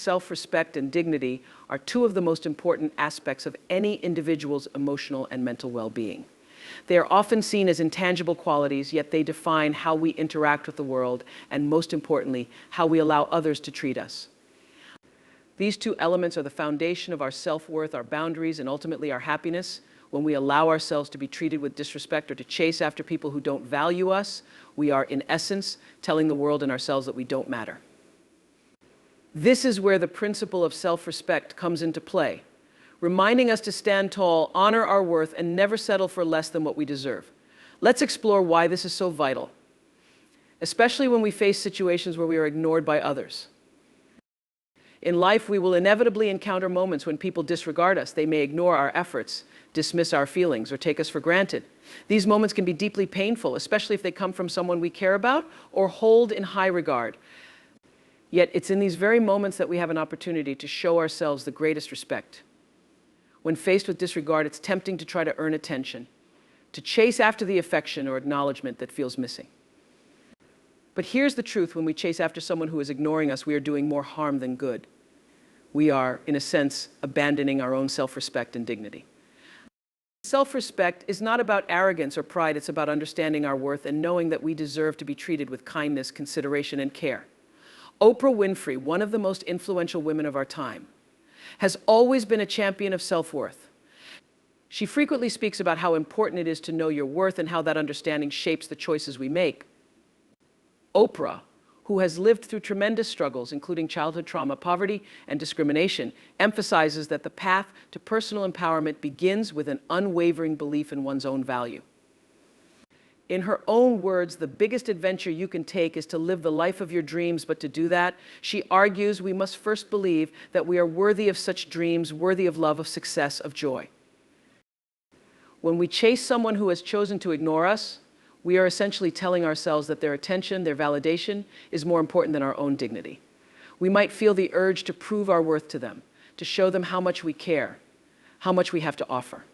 Self-respect and dignity are two of the most important aspects of any individual's emotional and mental well-being. They are often seen as intangible qualities, yet they define how we interact with the world and, most importantly, how we allow others to treat us. These two elements are the foundation of our self-worth, our boundaries, and ultimately our happiness. When we allow ourselves to be treated with disrespect or to chase after people who don't value us, we are, in essence, telling the world and ourselves that we don't matter. This is where the principle of self-respect comes into play, reminding us to stand tall, honor our worth, and never settle for less than what we deserve. Let's explore why this is so vital, especially when we face situations where we are ignored by others. In life, we will inevitably encounter moments when people disregard us. They may ignore our efforts, dismiss our feelings, or take us for granted. These moments can be deeply painful, especially if they come from someone we care about or hold in high regard. Yet it's in these very moments that we have an opportunity to show ourselves the greatest respect. When faced with disregard, it's tempting to try to earn attention, to chase after the affection or acknowledgement that feels missing. But here's the truth: when we chase after someone who is ignoring us, we are doing more harm than good. We are, in a sense, abandoning our own self-respect and dignity. Self-respect is not about arrogance or pride. It's about understanding our worth and knowing that we deserve to be treated with kindness, consideration, and care. Oprah Winfrey, one of the most influential women of our time, has always been a champion of self-worth. She frequently speaks about how important it is to know your worth and how that understanding shapes the choices we make. Oprah, who has lived through tremendous struggles, including childhood trauma, poverty, and discrimination, emphasizes that the path to personal empowerment begins with an unwavering belief in one's own value. In her own words, the biggest adventure you can take is to live the life of your dreams, but to do that, she argues, we must first believe that we are worthy of such dreams, worthy of love, of success, of joy. When we chase someone who has chosen to ignore us, we are essentially telling ourselves that their attention, their validation, is more important than our own dignity. We might feel the urge to prove our worth to them, to show them how much we care, how much we have to offer.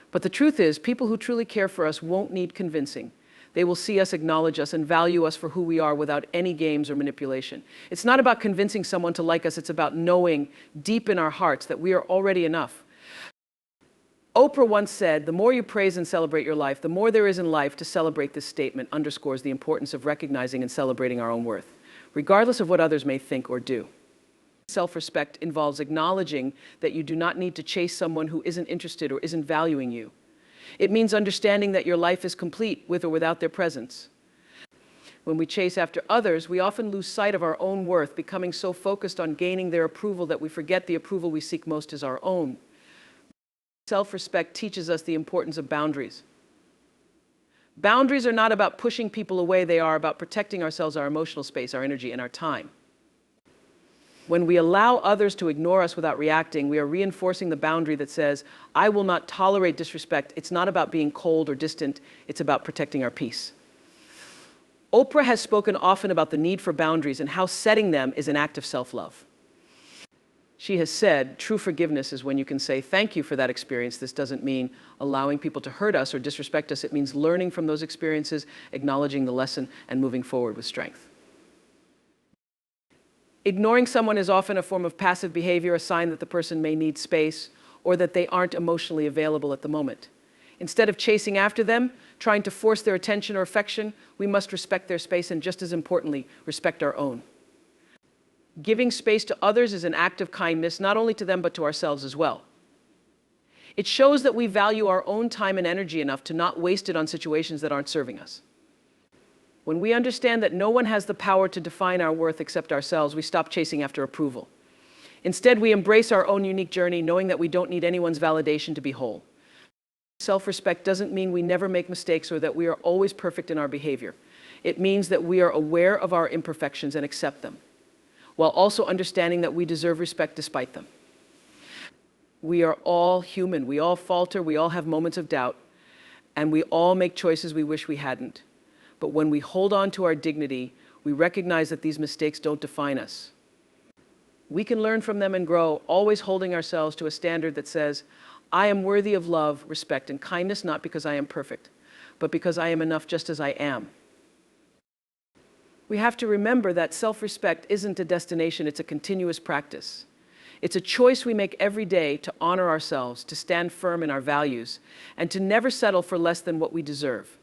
But the truth is, people who truly care for us won't need convincing. They will see us, acknowledge us, and value us for who we are without any games or manipulation. It's not about convincing someone to like us. It's about knowing deep in our hearts that we are already enough. Oprah once said, "The more you praise and celebrate your life, the more there is in life to celebrate." This statement underscores the importance of recognizing and celebrating our own worth, regardless of what others may think or do. Self-respect involves acknowledging that you do not need to chase someone who isn't interested or isn't valuing you. It means understanding that your life is complete with or without their presence. When we chase after others, we often lose sight of our own worth, becoming so focused on gaining their approval that we forget the approval we seek most is our own. Self-respect teaches us the importance of boundaries. Boundaries are not about pushing people away. They are about protecting ourselves, our emotional space, our energy, and our time. When we allow others to ignore us without reacting, we are reinforcing the boundary that says, I will not tolerate disrespect. It's not about being cold or distant. It's about protecting our peace. Oprah has spoken often about the need for boundaries and how setting them is an act of self-love. She has said, true forgiveness is when you can say, thank you for that experience. This doesn't mean allowing people to hurt us or disrespect us. It means learning from those experiences, acknowledging the lesson, and moving forward with strength. Ignoring someone is often a form of passive behavior, a sign that the person may need space or that they aren't emotionally available at the moment. Instead of chasing after them, trying to force their attention or affection, we must respect their space and, just as importantly, respect our own. Giving space to others is an act of kindness, not only to them, but to ourselves as well. It shows that we value our own time and energy enough to not waste it on situations that aren't serving us. When we understand that no one has the power to define our worth except ourselves, we stop chasing after approval. Instead, we embrace our own unique journey, knowing that we don't need anyone's validation to be whole. Self-respect doesn't mean we never make mistakes or that we are always perfect in our behavior. It means that we are aware of our imperfections and accept them, while also understanding that we deserve respect despite them. We are all human. We all falter. We all have moments of doubt. And we all make choices we wish we hadn't. But when we hold on to our dignity, we recognize that these mistakes don't define us. We can learn from them and grow, always holding ourselves to a standard that says, I am worthy of love, respect, and kindness, not because I am perfect, but because I am enough just as I am. We have to remember that self-respect isn't a destination, it's a continuous practice. It's a choice we make every day to honor ourselves, to stand firm in our values, and to never settle for less than what we deserve.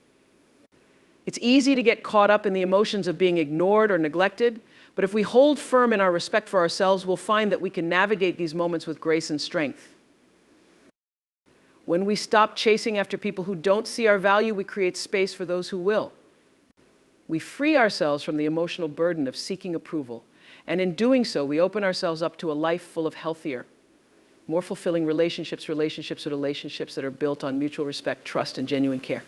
It's easy to get caught up in the emotions of being ignored or neglected, but if we hold firm in our respect for ourselves, we'll find that we can navigate these moments with grace and strength. When we stop chasing after people who don't see our value, we create space for those who will. We free ourselves from the emotional burden of seeking approval, and in doing so, we open ourselves up to a life full of healthier, more fulfilling relationships that are built on mutual respect, trust, and genuine care.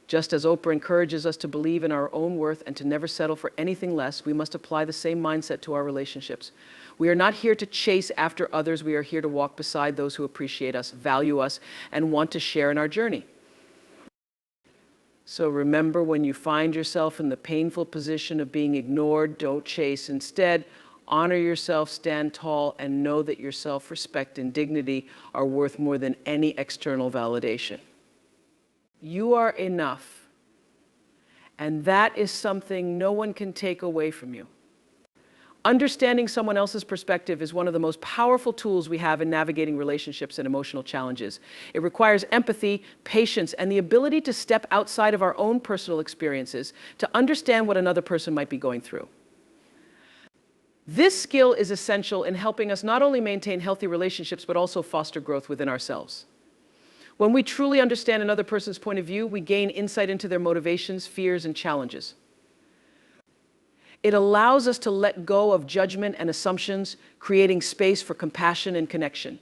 Just as Oprah encourages us to believe in our own worth and to never settle for anything less, we must apply the same mindset to our relationships. We are not here to chase after others. We are here to walk beside those who appreciate us, value us, and want to share in our journey. So remember, when you find yourself in the painful position of being ignored, don't chase. Instead, honor yourself, stand tall, and know that your self-respect and dignity are worth more than any external validation. You are enough, and that is something no one can take away from you. Understanding someone else's perspective is one of the most powerful tools we have in navigating relationships and emotional challenges. It requires empathy, patience, and the ability to step outside of our own personal experiences to understand what another person might be going through. This skill is essential in helping us not only maintain healthy relationships, but also foster growth within ourselves. When we truly understand another person's point of view, we gain insight into their motivations, fears, and challenges. It allows us to let go of judgment and assumptions, creating space for compassion and connection.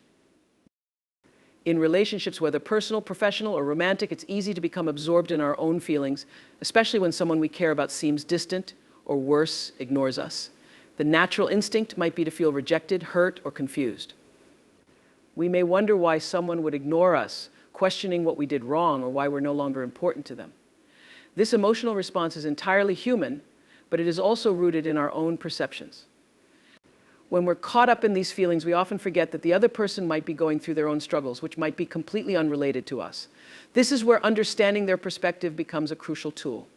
In relationships, whether personal, professional, or romantic, it's easy to become absorbed in our own feelings, especially when someone we care about seems distant, or worse, ignores us. The natural instinct might be to feel rejected, hurt, or confused. We may wonder why someone would ignore us, questioning what we did wrong or why we're no longer important to them. This emotional response is entirely human, but it is also rooted in our own perceptions. When we're caught up in these feelings, we often forget that the other person might be going through their own struggles, which might be completely unrelated to us. This is where understanding their perspective becomes a crucial tool.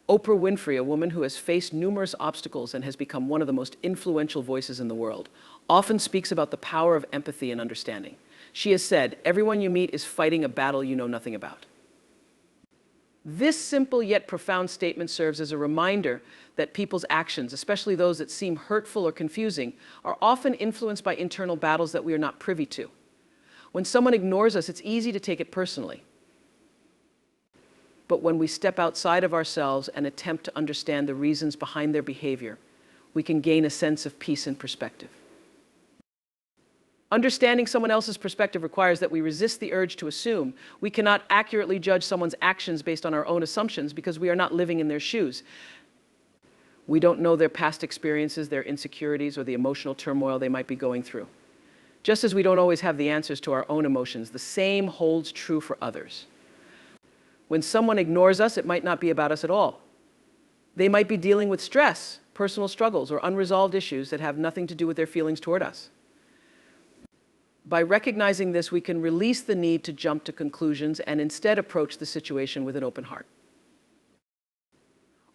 Oprah Winfrey, a woman who has faced numerous obstacles and has become one of the most influential voices in the world, often speaks about the power of empathy and understanding. She has said, "Everyone you meet is fighting a battle you know nothing about." This simple yet profound statement serves as a reminder that people's actions, especially those that seem hurtful or confusing, are often influenced by internal battles that we are not privy to. When someone ignores us, it's easy to take it personally. But when we step outside of ourselves and attempt to understand the reasons behind their behavior, we can gain a sense of peace and perspective. Understanding someone else's perspective requires that we resist the urge to assume. We cannot accurately judge someone's actions based on our own assumptions because we are not living in their shoes. We don't know their past experiences, their insecurities, or the emotional turmoil they might be going through. Just as we don't always have the answers to our own emotions, the same holds true for others. When someone ignores us, it might not be about us at all. They might be dealing with stress, personal struggles, or unresolved issues that have nothing to do with their feelings toward us. By recognizing this, we can release the need to jump to conclusions and instead approach the situation with an open heart.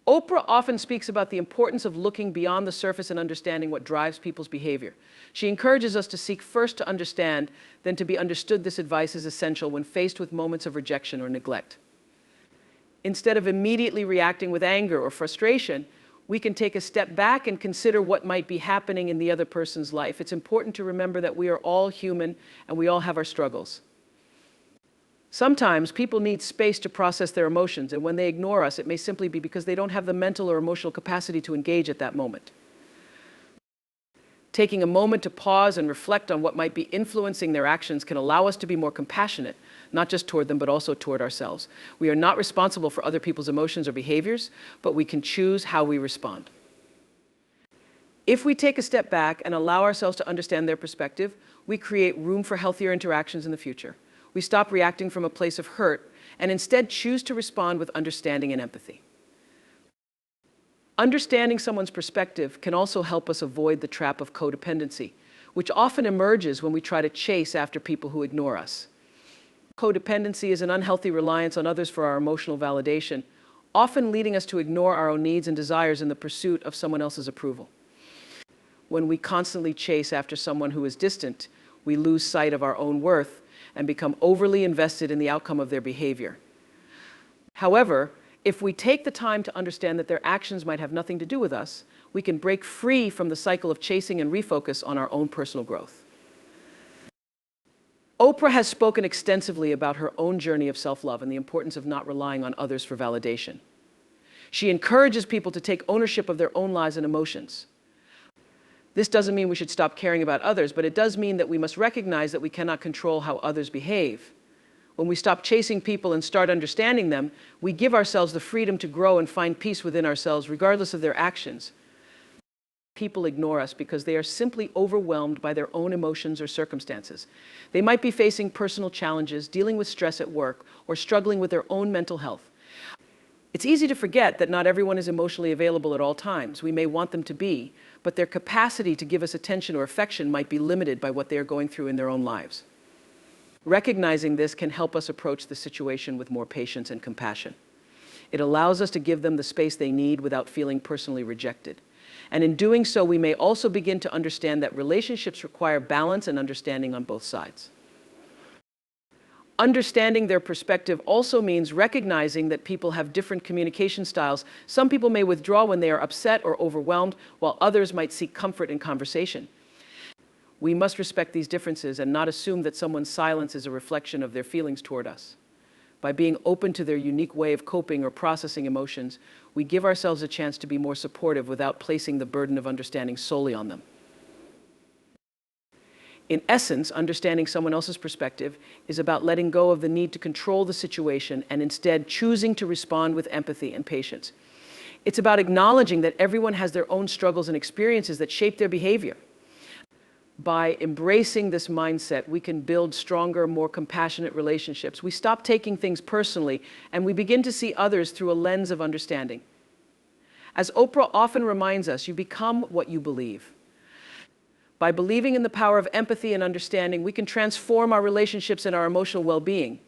Oprah often speaks about the importance of looking beyond the surface and understanding what drives people's behavior. She encourages us to seek first to understand, then to be understood. This advice is essential when faced with moments of rejection or neglect. Instead of immediately reacting with anger or frustration, we can take a step back and consider what might be happening in the other person's life. It's important to remember that we are all human and we all have our struggles. Sometimes people need space to process their emotions, and when they ignore us, it may simply be because they don't have the mental or emotional capacity to engage at that moment. Taking a moment to pause and reflect on what might be influencing their actions can allow us to be more compassionate, not just toward them, but also toward ourselves. We are not responsible for other people's emotions or behaviors, but we can choose how we respond. If we take a step back and allow ourselves to understand their perspective, we create room for healthier interactions in the future. We stop reacting from a place of hurt and instead choose to respond with understanding and empathy. Understanding someone's perspective can also help us avoid the trap of codependency, which often emerges when we try to chase after people who ignore us. Codependency is an unhealthy reliance on others for our emotional validation, often leading us to ignore our own needs and desires in the pursuit of someone else's approval. When we constantly chase after someone who is distant, we lose sight of our own worth and become overly invested in the outcome of their behavior. However, if we take the time to understand that their actions might have nothing to do with us, we can break free from the cycle of chasing and refocus on our own personal growth. Oprah has spoken extensively about her own journey of self-love and the importance of not relying on others for validation. She encourages people to take ownership of their own lives and emotions. This doesn't mean we should stop caring about others, but it does mean that we must recognize that we cannot control how others behave. When we stop chasing people and start understanding them, we give ourselves the freedom to grow and find peace within ourselves, regardless of their actions. People ignore us because they are simply overwhelmed by their own emotions or circumstances. They might be facing personal challenges, dealing with stress at work, or struggling with their own mental health. It's easy to forget that not everyone is emotionally available at all times. We may want them to be, but their capacity to give us attention or affection might be limited by what they are going through in their own lives. Recognizing this can help us approach the situation with more patience and compassion. It allows us to give them the space they need without feeling personally rejected. And in doing so, we may also begin to understand that relationships require balance and understanding on both sides. Understanding their perspective also means recognizing that people have different communication styles. Some people may withdraw when they are upset or overwhelmed, while others might seek comfort in conversation. We must respect these differences and not assume that someone's silence is a reflection of their feelings toward us. By being open to their unique way of coping or processing emotions, we give ourselves a chance to be more supportive without placing the burden of understanding solely on them. In essence, understanding someone else's perspective is about letting go of the need to control the situation and instead choosing to respond with empathy and patience. It's about acknowledging that everyone has their own struggles and experiences that shape their behavior. By embracing this mindset, we can build stronger, more compassionate relationships. We stop taking things personally, and we begin to see others through a lens of understanding. As Oprah often reminds us, you become what you believe. By believing in the power of empathy and understanding, we can transform our relationships and our emotional well-being.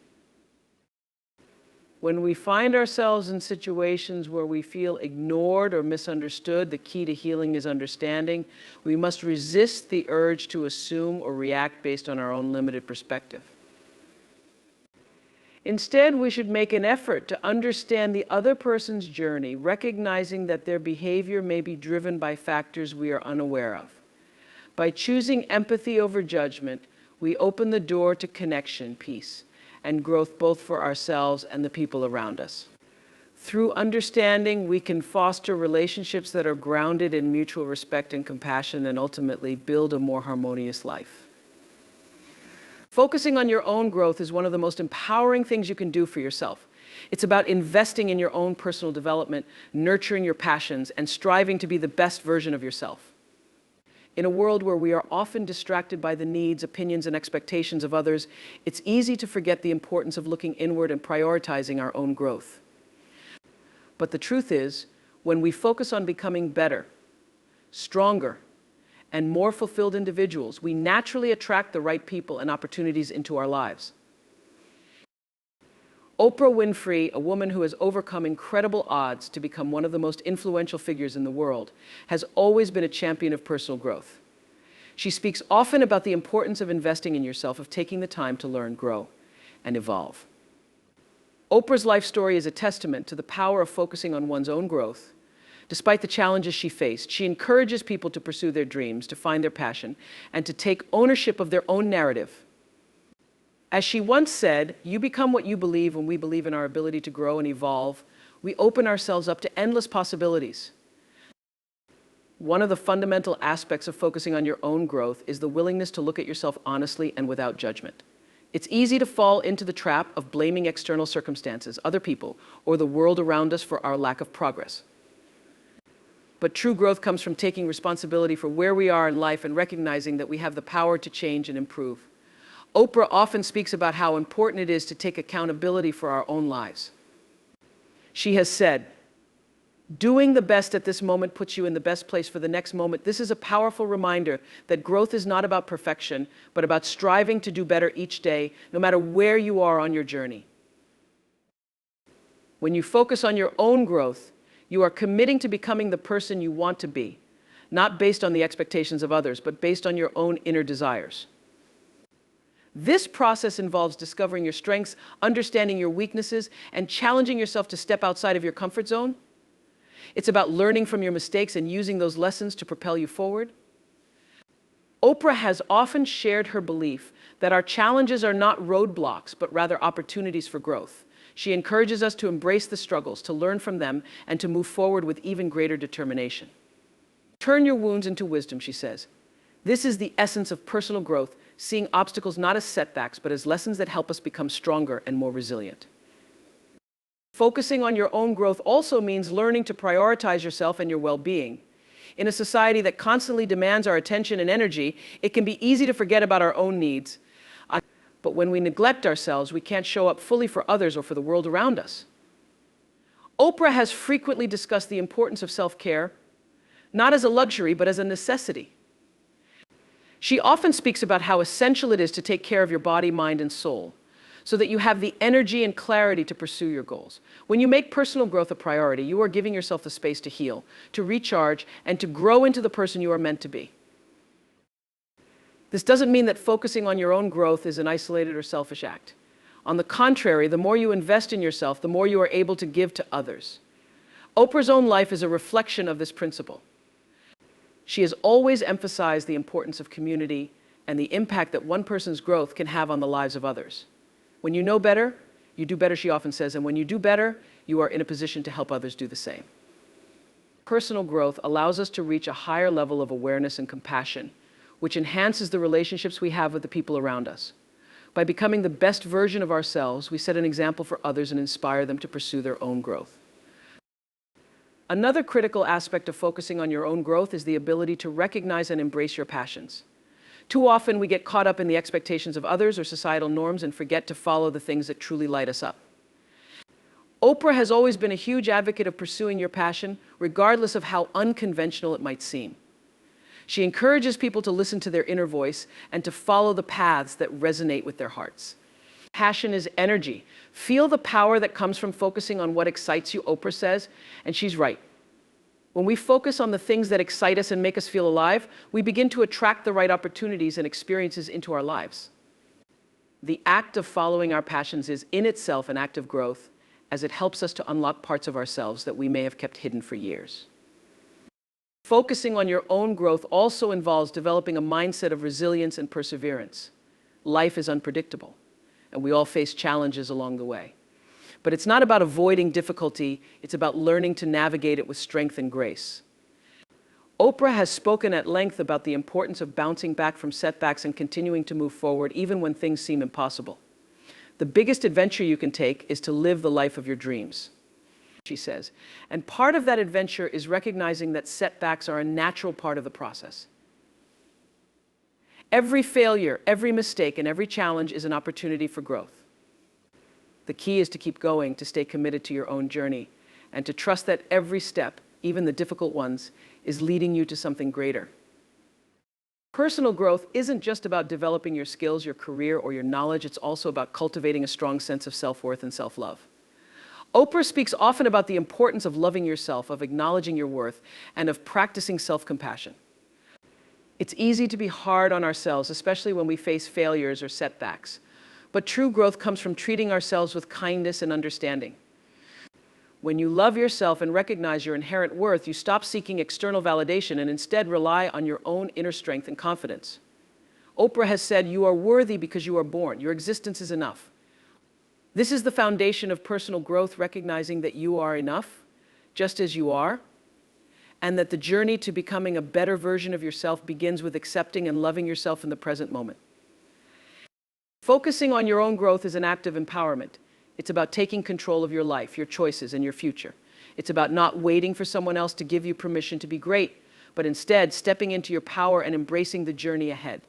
When we find ourselves in situations where we feel ignored or misunderstood, the key to healing is understanding. We must resist the urge to assume or react based on our own limited perspective. Instead, we should make an effort to understand the other person's journey, recognizing that their behavior may be driven by factors we are unaware of. By choosing empathy over judgment, we open the door to connection, peace, and growth both for ourselves and the people around us. Through understanding, we can foster relationships that are grounded in mutual respect and compassion and ultimately build a more harmonious life. Focusing on your own growth is one of the most empowering things you can do for yourself. It's about investing in your own personal development, nurturing your passions, and striving to be the best version of yourself. In a world where we are often distracted by the needs, opinions, and expectations of others, it's easy to forget the importance of looking inward and prioritizing our own growth. But the truth is, when we focus on becoming better, stronger, and more fulfilled individuals, we naturally attract the right people and opportunities into our lives. Oprah Winfrey, a woman who has overcome incredible odds to become one of the most influential figures in the world, has always been a champion of personal growth. She speaks often about the importance of investing in yourself, of taking the time to learn, grow, and evolve. Oprah's life story is a testament to the power of focusing on one's own growth. Despite the challenges she faced, she encourages people to pursue their dreams, to find their passion, and to take ownership of their own narrative. As she once said, "You become what you believe. When we believe in our ability to grow and evolve, we open ourselves up to endless possibilities." One of the fundamental aspects of focusing on your own growth is the willingness to look at yourself honestly and without judgment. It's easy to fall into the trap of blaming external circumstances, other people, or the world around us for our lack of progress. But true growth comes from taking responsibility for where we are in life and recognizing that we have the power to change and improve. Oprah often speaks about how important it is to take accountability for our own lives. She has said, "Doing the best at this moment puts you in the best place for the next moment." This is a powerful reminder that growth is not about perfection, but about striving to do better each day, no matter where you are on your journey. When you focus on your own growth, you are committing to becoming the person you want to be, not based on the expectations of others, but based on your own inner desires. This process involves discovering your strengths, understanding your weaknesses, and challenging yourself to step outside of your comfort zone. It's about learning from your mistakes and using those lessons to propel you forward. Oprah has often shared her belief that our challenges are not roadblocks, but rather opportunities for growth. She encourages us to embrace the struggles, to learn from them, and to move forward with even greater determination. Turn your wounds into wisdom, she says. This is the essence of personal growth, seeing obstacles not as setbacks, but as lessons that help us become stronger and more resilient. Focusing on your own growth also means learning to prioritize yourself and your well-being. In a society that constantly demands our attention and energy, it can be easy to forget about our own needs. But when we neglect ourselves, we can't show up fully for others or for the world around us. Oprah has frequently discussed the importance of self-care, not as a luxury, but as a necessity. She often speaks about how essential it is to take care of your body, mind, and soul, so that you have the energy and clarity to pursue your goals. When you make personal growth a priority, you are giving yourself the space to heal, to recharge, and to grow into the person you are meant to be. This doesn't mean that focusing on your own growth is an isolated or selfish act. On the contrary, the more you invest in yourself, the more you are able to give to others. Oprah's own life is a reflection of this principle. She has always emphasized the importance of community and the impact that one person's growth can have on the lives of others. When you know better, you do better, she often says, and when you do better, you are in a position to help others do the same. Personal growth allows us to reach a higher level of awareness and compassion, which enhances the relationships we have with the people around us. By becoming the best version of ourselves, we set an example for others and inspire them to pursue their own growth. Another critical aspect of focusing on your own growth is the ability to recognize and embrace your passions. Too often we get caught up in the expectations of others or societal norms and forget to follow the things that truly light us up. Oprah has always been a huge advocate of pursuing your passion, regardless of how unconventional it might seem. She encourages people to listen to their inner voice and to follow the paths that resonate with their hearts. Passion is energy. Feel the power that comes from focusing on what excites you, Oprah says, and she's right. When we focus on the things that excite us and make us feel alive, we begin to attract the right opportunities and experiences into our lives. The act of following our passions is in itself an act of growth, as it helps us to unlock parts of ourselves that we may have kept hidden for years. Focusing on your own growth also involves developing a mindset of resilience and perseverance. Life is unpredictable, and we all face challenges along the way. But it's not about avoiding difficulty, it's about learning to navigate it with strength and grace. Oprah has spoken at length about the importance of bouncing back from setbacks and continuing to move forward even when things seem impossible. The biggest adventure you can take is to live the life of your dreams, she says. And part of that adventure is recognizing that setbacks are a natural part of the process. Every failure, every mistake, and every challenge is an opportunity for growth. The key is to keep going, to stay committed to your own journey, and to trust that every step, even the difficult ones, is leading you to something greater. Personal growth isn't just about developing your skills, your career, or your knowledge. It's also about cultivating a strong sense of self-worth and self-love. Oprah speaks often about the importance of loving yourself, of acknowledging your worth, and of practicing self-compassion. It's easy to be hard on ourselves, especially when we face failures or setbacks. But true growth comes from treating ourselves with kindness and understanding. When you love yourself and recognize your inherent worth, you stop seeking external validation and instead rely on your own inner strength and confidence. Oprah has said, "You are worthy because you are born. Your existence is enough." This is the foundation of personal growth, recognizing that you are enough, just as you are, and that the journey to becoming a better version of yourself begins with accepting and loving yourself in the present moment. Focusing on your own growth is an act of empowerment. It's about taking control of your life, your choices, and your future. It's about not waiting for someone else to give you permission to be great, but instead stepping into your power and embracing the journey ahead.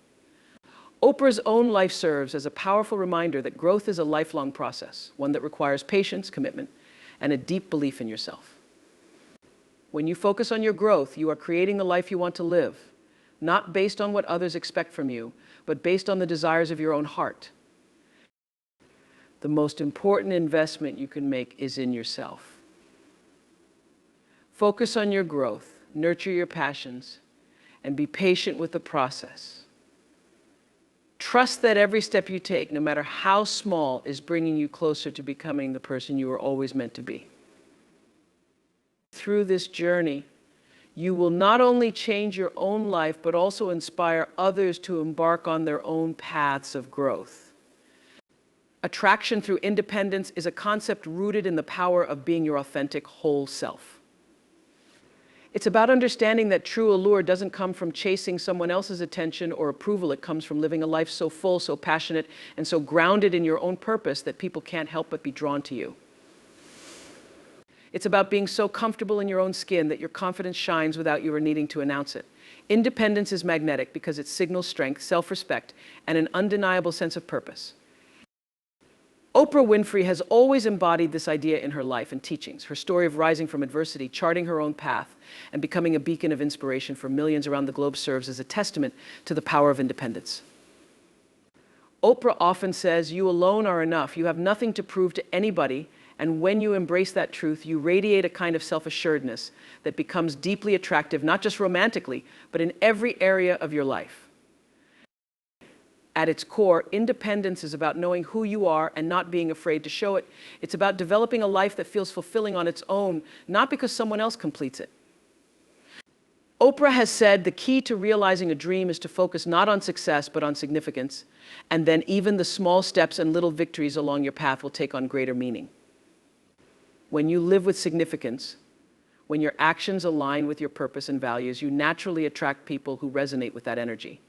Oprah's own life serves as a powerful reminder that growth is a lifelong process, one that requires patience, commitment, and a deep belief in yourself. When you focus on your growth, you are creating the life you want to live, not based on what others expect from you, but based on the desires of your own heart. The most important investment you can make is in yourself. Focus on your growth, nurture your passions, and be patient with the process. Trust that every step you take, no matter how small, is bringing you closer to becoming the person you were always meant to be. Through this journey, you will not only change your own life, but also inspire others to embark on their own paths of growth. Attraction through independence is a concept rooted in the power of being your authentic whole self. It's about understanding that true allure doesn't come from chasing someone else's attention or approval. It comes from living a life so full, so passionate, and so grounded in your own purpose that people can't help but be drawn to you. It's about being so comfortable in your own skin that your confidence shines without you needing to announce it. Independence is magnetic because it signals strength, self-respect, and an undeniable sense of purpose. Oprah Winfrey has always embodied this idea in her life and teachings. Her story of rising from adversity, charting her own path, and becoming a beacon of inspiration for millions around the globe serves as a testament to the power of independence. Oprah often says, "You alone are enough. You have nothing to prove to anybody, and when you embrace that truth, you radiate a kind of self-assuredness that becomes deeply attractive, not just romantically, but in every area of your life." At its core, independence is about knowing who you are and not being afraid to show it. It's about developing a life that feels fulfilling on its own, not because someone else completes it. Oprah has said the key to realizing a dream is to focus not on success, but on significance, and then even the small steps and little victories along your path will take on greater meaning. When you live with significance, when your actions align with your purpose and values, you naturally attract people who resonate with that energy.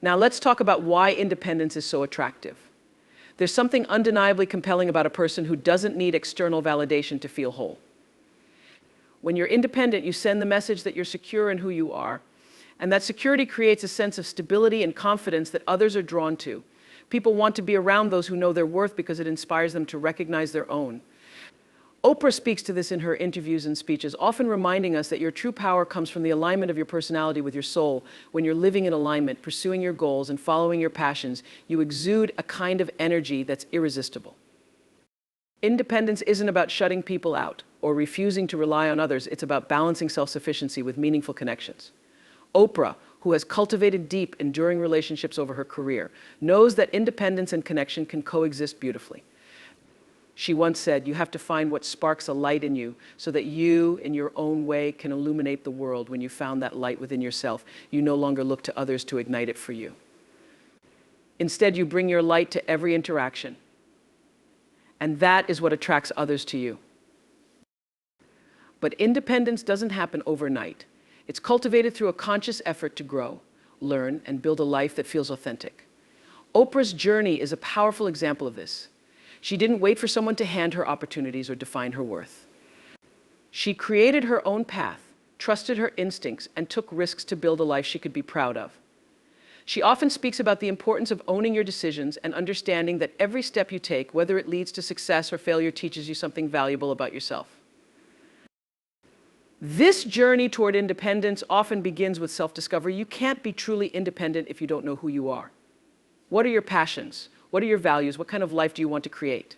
Now let's talk about why independence is so attractive. There's something undeniably compelling about a person who doesn't need external validation to feel whole. When you're independent, you send the message that you're secure in who you are, and that security creates a sense of stability and confidence that others are drawn to. People want to be around those who know their worth because it inspires them to recognize their own. Oprah speaks to this in her interviews and speeches, often reminding us that your true power comes from the alignment of your personality with your soul. When you're living in alignment, pursuing your goals, and following your passions, you exude a kind of energy that's irresistible. Independence isn't about shutting people out or refusing to rely on others. It's about balancing self-sufficiency with meaningful connections. Oprah, who has cultivated deep, enduring relationships over her career, knows that independence and connection can coexist beautifully. She once said, "You have to find what sparks a light in you so that you, in your own way, can illuminate the world. When you found that light within yourself, you no longer look to others to ignite it for you. Instead, you bring your light to every interaction. And that is what attracts others to you." But independence doesn't happen overnight. It's cultivated through a conscious effort to grow, learn, and build a life that feels authentic. Oprah's journey is a powerful example of this. She didn't wait for someone to hand her opportunities or define her worth. She created her own path, trusted her instincts, and took risks to build a life she could be proud of. She often speaks about the importance of owning your decisions and understanding that every step you take, whether it leads to success or failure, teaches you something valuable about yourself. This journey toward independence often begins with self-discovery. You can't be truly independent if you don't know who you are. What are your passions? What are your values? What kind of life do you want to create?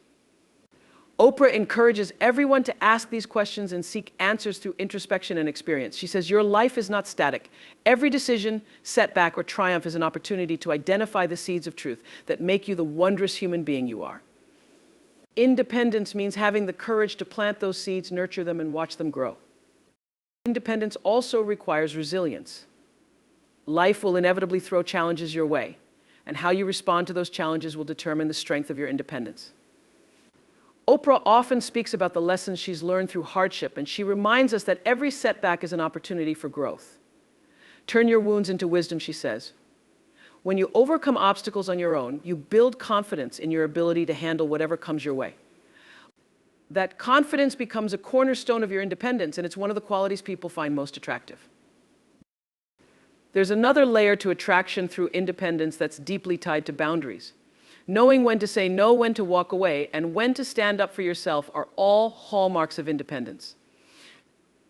Oprah encourages everyone to ask these questions and seek answers through introspection and experience. She says, your life is not static. Every decision, setback, or triumph is an opportunity to identify the seeds of truth that make you the wondrous human being you are. Independence means having the courage to plant those seeds, nurture them, and watch them grow. Independence also requires resilience. Life will inevitably throw challenges your way, and how you respond to those challenges will determine the strength of your independence. Oprah often speaks about the lessons she's learned through hardship, and she reminds us that every setback is an opportunity for growth. Turn your wounds into wisdom, she says. When you overcome obstacles on your own, you build confidence in your ability to handle whatever comes your way. That confidence becomes a cornerstone of your independence, and it's one of the qualities people find most attractive. There's another layer to attraction through independence that's deeply tied to boundaries. Knowing when to say no, when to walk away, and when to stand up for yourself are all hallmarks of independence.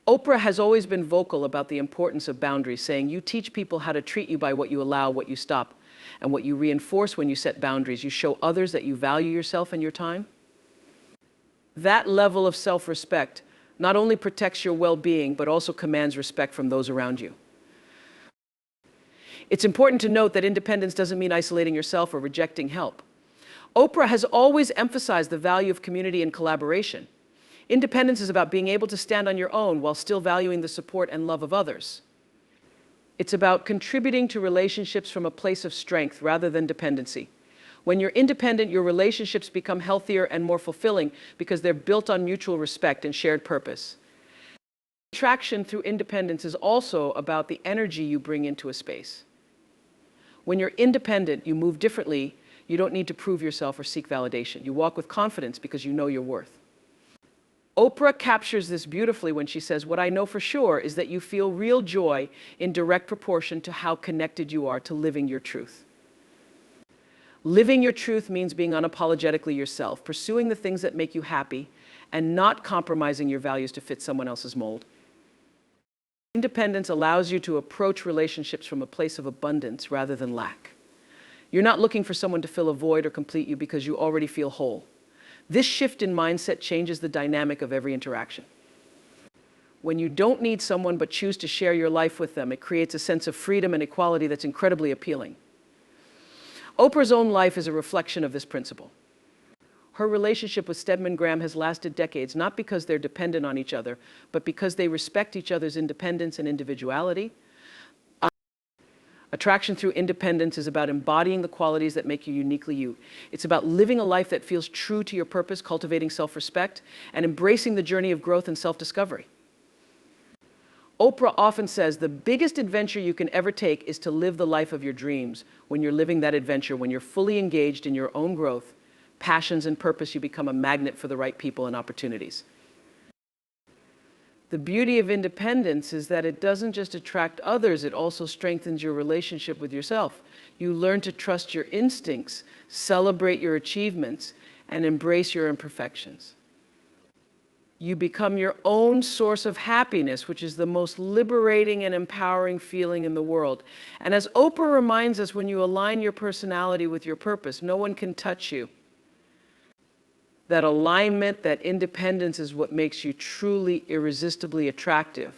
Oprah has always been vocal about the importance of boundaries, saying, "You teach people how to treat you by what you allow, what you stop, and what you reinforce when you set boundaries. You show others that you value yourself and your time." That level of self-respect not only protects your well-being, but also commands respect from those around you. It's important to note that independence doesn't mean isolating yourself or rejecting help. Oprah has always emphasized the value of community and collaboration. Independence is about being able to stand on your own while still valuing the support and love of others. It's about contributing to relationships from a place of strength rather than dependency. When you're independent, your relationships become healthier and more fulfilling because they're built on mutual respect and shared purpose. Attraction through independence is also about the energy you bring into a space. When you're independent, you move differently. You don't need to prove yourself or seek validation. You walk with confidence because you know your worth. Oprah captures this beautifully when she says, "What I know for sure is that you feel real joy in direct proportion to how connected you are to living your truth." Living your truth means being unapologetically yourself, pursuing the things that make you happy, and not compromising your values to fit someone else's mold. Independence allows you to approach relationships from a place of abundance rather than lack. You're not looking for someone to fill a void or complete you because you already feel whole. This shift in mindset changes the dynamic of every interaction. When you don't need someone but choose to share your life with them, it creates a sense of freedom and equality that's incredibly appealing. Oprah's own life is a reflection of this principle. Her relationship with Stedman Graham has lasted decades, not because they're dependent on each other, but because they respect each other's independence and individuality. Attraction through independence is about embodying the qualities that make you uniquely you. It's about living a life that feels true to your purpose, cultivating self-respect, and embracing the journey of growth and self-discovery. Oprah often says the biggest adventure you can ever take is to live the life of your dreams. When you're living that adventure, when you're fully engaged in your own growth, passions, and purpose, you become a magnet for the right people and opportunities. The beauty of independence is that it doesn't just attract others, it also strengthens your relationship with yourself. You learn to trust your instincts, celebrate your achievements, and embrace your imperfections. You become your own source of happiness, which is the most liberating and empowering feeling in the world. And as Oprah reminds us, when you align your personality with your purpose, no one can touch you. That alignment, that independence is what makes you truly irresistibly attractive.